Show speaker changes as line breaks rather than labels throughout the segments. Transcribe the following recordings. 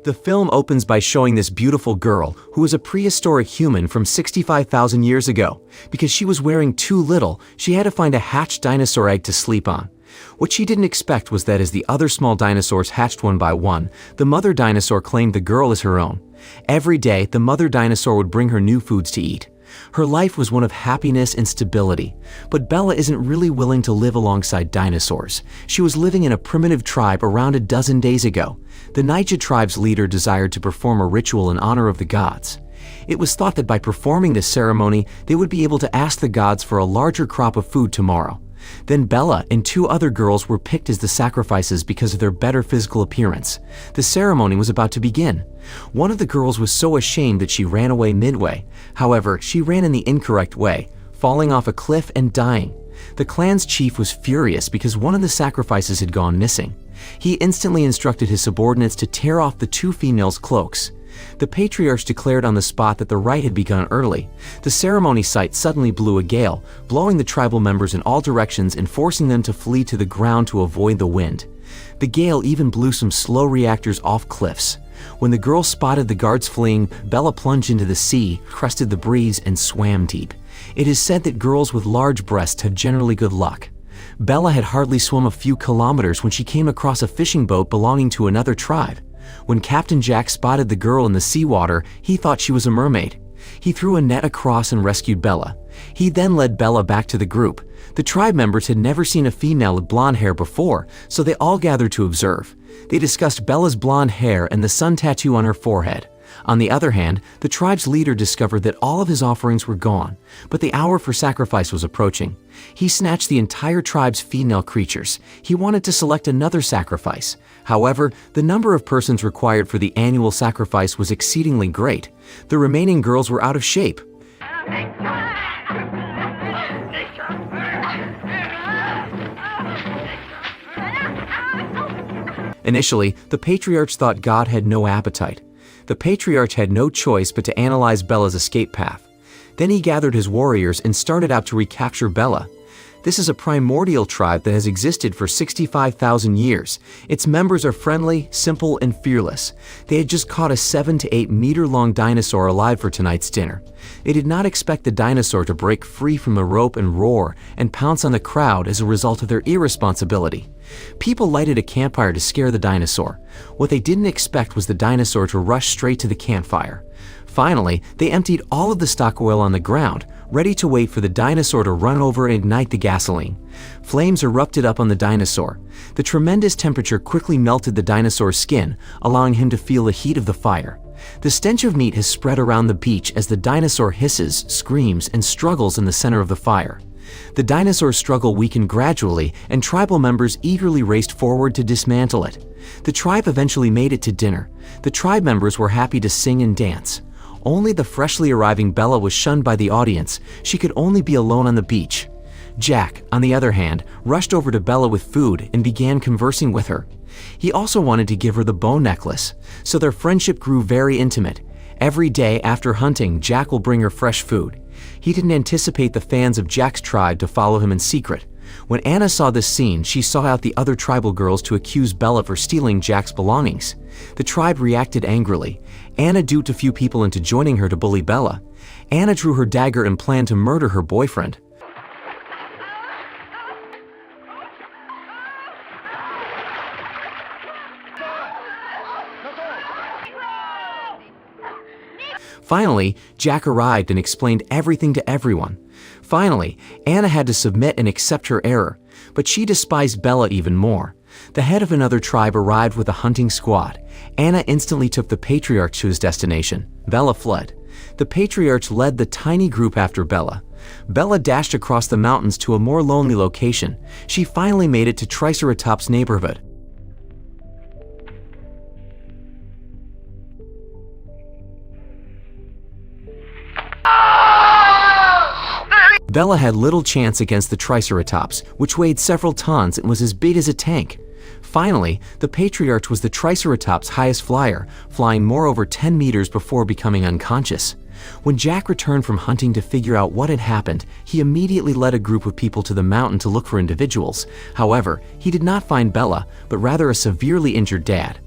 The film opens by showing this beautiful girl who was a prehistoric human from 65,000 years ago. Because she was wearing too little, she had to find a hatched dinosaur egg to sleep on. What she didn't expect was that as the other small dinosaurs hatched one by one, the mother dinosaur claimed the girl as her own. Every day, the mother dinosaur would bring her new foods to eat. Her life was one of happiness and stability, but Bella isn't really willing to live alongside dinosaurs. She was living in a primitive tribe around a dozen days ago. The Naija tribe's leader desired to perform a ritual in honor of the gods. It was thought that by performing this ceremony, they would be able to ask the gods for a larger crop of food tomorrow. Then Bella and two other girls were picked as the sacrifices because of their better physical appearance. The ceremony was about to begin. One of the girls was so ashamed that she ran away midway. However, she ran in the incorrect way, falling off a cliff and dying. The clan's chief was furious because one of the sacrifices had gone missing. He instantly instructed his subordinates to tear off the two females' cloaks. The patriarchs declared on the spot that the rite had begun early. The ceremony site suddenly blew a gale, blowing the tribal members in all directions and forcing them to flee to the ground to avoid the wind. The gale even blew some slow reactors off cliffs. When the girls spotted the guards fleeing, Bella plunged into the sea, crested the breeze, and swam deep. It is said that girls with large breasts have generally good luck. Bella had hardly swum a few kilometers when she came across a fishing boat belonging to another tribe. When Captain Jack spotted the girl in the seawater, he thought she was a mermaid. He threw a net across and rescued Bella. He then led Bella back to the group. The tribe members had never seen a female with blonde hair before, so they all gathered to observe. They discussed Bella's blonde hair and the sun tattoo on her forehead. On the other hand, the tribe's leader discovered that all of his offerings were gone, but the hour for sacrifice was approaching. He snatched the entire tribe's female creatures. He wanted to select another sacrifice. However, the number of persons required for the annual sacrifice was exceedingly great. The remaining girls were out of shape. Initially, the patriarchs thought God had no appetite. The patriarch had no choice but to analyze Bella's escape path. Then he gathered his warriors and started out to recapture Bella. This is a primordial tribe that has existed for 65,000 years. Its members are friendly, simple, and fearless. They had just caught a 7 to 8 meter long dinosaur alive for tonight's dinner. They did not expect the dinosaur to break free from the rope and roar and pounce on the crowd as a result of their irresponsibility. People lighted a campfire to scare the dinosaur. What they didn't expect was the dinosaur to rush straight to the campfire. Finally, they emptied all of the stock oil on the ground, ready to wait for the dinosaur to run over and ignite the gasoline. Flames erupted up on the dinosaur. The tremendous temperature quickly melted the dinosaur's skin, allowing him to feel the heat of the fire. The stench of meat has spread around the beach as the dinosaur hisses, screams, and struggles in the center of the fire. The dinosaur's struggle weakened gradually, and tribal members eagerly raced forward to dismantle it. The tribe eventually made it to dinner. The tribe members were happy to sing and dance. Only the freshly arriving Bella was shunned by the audience. She could only be alone on the beach. Jack, on the other hand, rushed over to Bella with food and began conversing with her. He also wanted to give her the bone necklace, so their friendship grew very intimate. Every day after hunting, Jack will bring her fresh food. He didn't anticipate the fans of Jack's tribe to follow him in secret. When Anna saw this scene, she sought out the other tribal girls to accuse Bella for stealing Jack's belongings. The tribe reacted angrily. Anna duped a few people into joining her to bully Bella. Anna drew her dagger and planned to murder her boyfriend. Finally, Jack arrived and explained everything to everyone. Finally, Anna had to submit and accept her error, but she despised Bella even more. The head of another tribe arrived with a hunting squad. Anna instantly took the patriarch to his destination. Bella fled. The patriarch led the tiny group after Bella. Bella dashed across the mountains to a more lonely location. She finally made it to Triceratops' neighborhood. Bella had little chance against the Triceratops, which weighed several tons and was as big as a tank. Finally, the patriarch was the Triceratops' highest flyer, flying more over 10 meters before becoming unconscious. When Jack returned from hunting to figure out what had happened, he immediately led a group of people to the mountain to look for individuals. However, he did not find Bella, but rather a severely injured dad.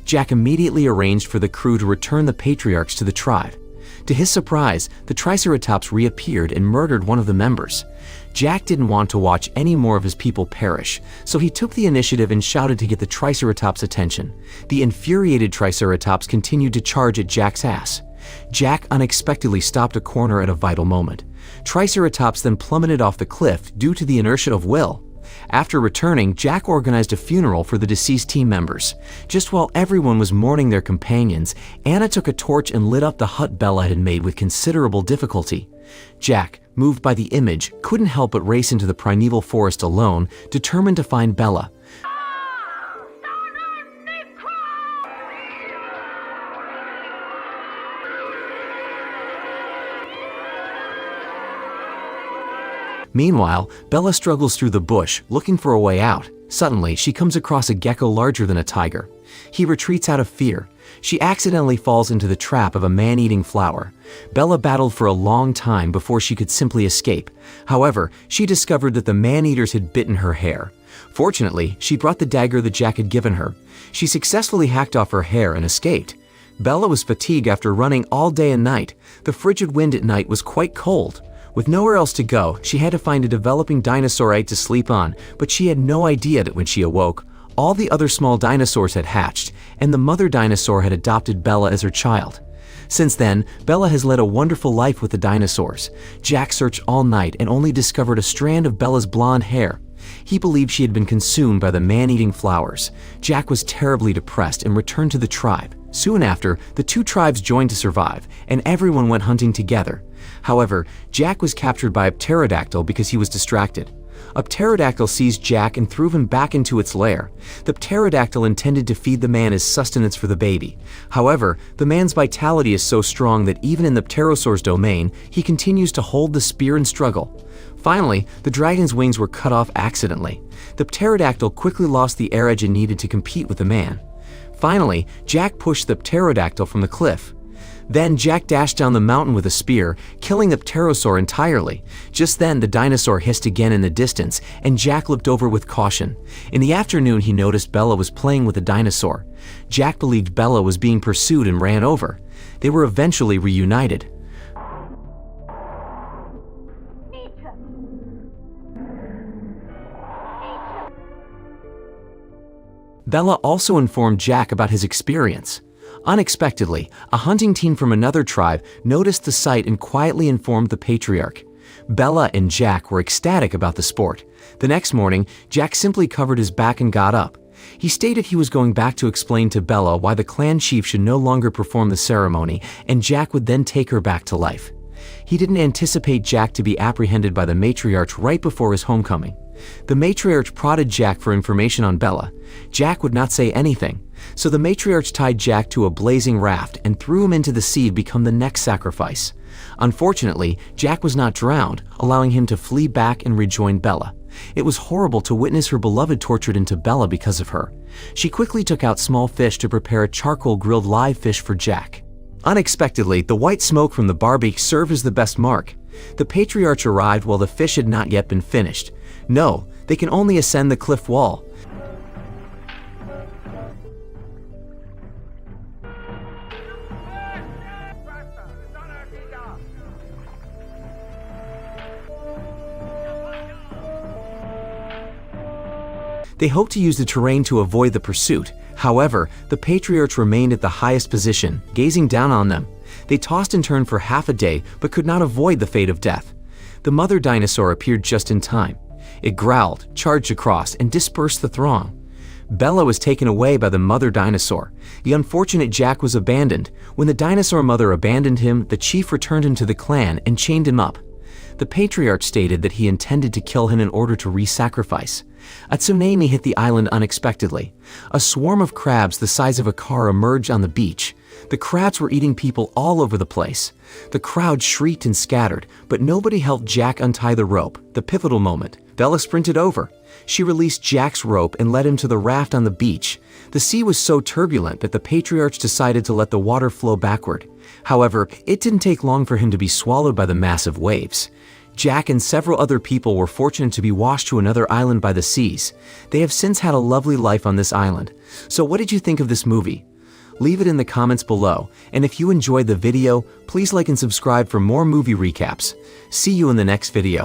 Jack immediately arranged for the crew to return the patriarchs to the tribe. To his surprise, the Triceratops reappeared and murdered one of the members. Jack didn't want to watch any more of his people perish, so he took the initiative and shouted to get the Triceratops' attention. The infuriated Triceratops continued to charge at Jack's ass. Jack unexpectedly stopped a corner at a vital moment. Triceratops then plummeted off the cliff due to the inertia of will. After returning, Jack organized a funeral for the deceased team members. Just while everyone was mourning their companions, Anna took a torch and lit up the hut Bella had made with considerable difficulty. Jack, moved by the image, couldn't help but race into the primeval forest alone, determined to find Bella. Meanwhile, Bella struggles through the bush, looking for a way out. Suddenly, she comes across a gecko larger than a tiger. He retreats out of fear. She accidentally falls into the trap of a man-eating flower. Bella battled for a long time before she could simply escape. However, she discovered that the man-eaters had bitten her hair. Fortunately, she brought the dagger that Jack had given her. She successfully hacked off her hair and escaped. Bella was fatigued after running all day and night. The frigid wind at night was quite cold. With nowhere else to go, she had to find a developing dinosaur egg to sleep on, but she had no idea that when she awoke, all the other small dinosaurs had hatched, and the mother dinosaur had adopted Bella as her child. Since then, Bella has led a wonderful life with the dinosaurs. Jack searched all night and only discovered a strand of Bella's blonde hair. He believed she had been consumed by the man-eating flowers. Jack was terribly depressed and returned to the tribe. Soon after, the two tribes joined to survive, and everyone went hunting together. However, Jack was captured by a pterodactyl because he was distracted. A pterodactyl seized Jack and threw him back into its lair. The pterodactyl intended to feed the man as sustenance for the baby. However, the man's vitality is so strong that even in the pterosaur's domain, he continues to hold the spear and struggle. Finally, the dragon's wings were cut off accidentally. The pterodactyl quickly lost the air edge it needed to compete with the man. Finally, Jack pushed the pterodactyl from the cliff. Then Jack dashed down the mountain with a spear, killing the pterosaur entirely. Just then, the dinosaur hissed again in the distance, and Jack looked over with caution. In the afternoon, he noticed Bella was playing with a dinosaur. Jack believed Bella was being pursued and ran over. They were eventually reunited. Bella also informed Jack about his experience. Unexpectedly, a hunting team from another tribe noticed the sight and quietly informed the patriarch. Bella and Jack were ecstatic about the sport. The next morning, Jack simply covered his back and got up. He stated he was going back to explain to Bella why the clan chief should no longer perform the ceremony, and Jack would then take her back to life. He didn't anticipate Jack to be apprehended by the matriarch right before his homecoming. The matriarch prodded Jack for information on Bella. Jack would not say anything, so the matriarch tied Jack to a blazing raft and threw him into the sea to become the next sacrifice. Unfortunately, Jack was not drowned, allowing him to flee back and rejoin Bella. It was horrible to witness her beloved tortured into Bella because of her. She quickly took out small fish to prepare a charcoal grilled live fish for Jack. Unexpectedly, the white smoke from the barbecue served as the best mark. The patriarch arrived while the fish had not yet been finished. No, they can only ascend the cliff wall. They hoped to use the terrain to avoid the pursuit. However, the patriarch remained at the highest position, gazing down on them. They tossed and turned for half a day, but could not avoid the fate of death. The mother dinosaur appeared just in time. It growled, charged across, and dispersed the throng. Bella was taken away by the mother dinosaur. The unfortunate Jack was abandoned. When the dinosaur mother abandoned him, the chief returned him to the clan and chained him up. The patriarch stated that he intended to kill him in order to re-sacrifice. A tsunami hit the island unexpectedly. A swarm of crabs the size of a car emerged on the beach. The crabs were eating people all over the place. The crowd shrieked and scattered, but nobody helped Jack untie the rope. The pivotal moment. Bella sprinted over. She released Jack's rope and led him to the raft on the beach. The sea was so turbulent that the patriarch decided to let the water flow backward. However, it didn't take long for him to be swallowed by the massive waves. Jack and several other people were fortunate to be washed to another island by the seas. They have since had a lovely life on this island. So what did you think of this movie? Leave it in the comments below, and if you enjoyed the video, please like and subscribe for more movie recaps. See you in the next video.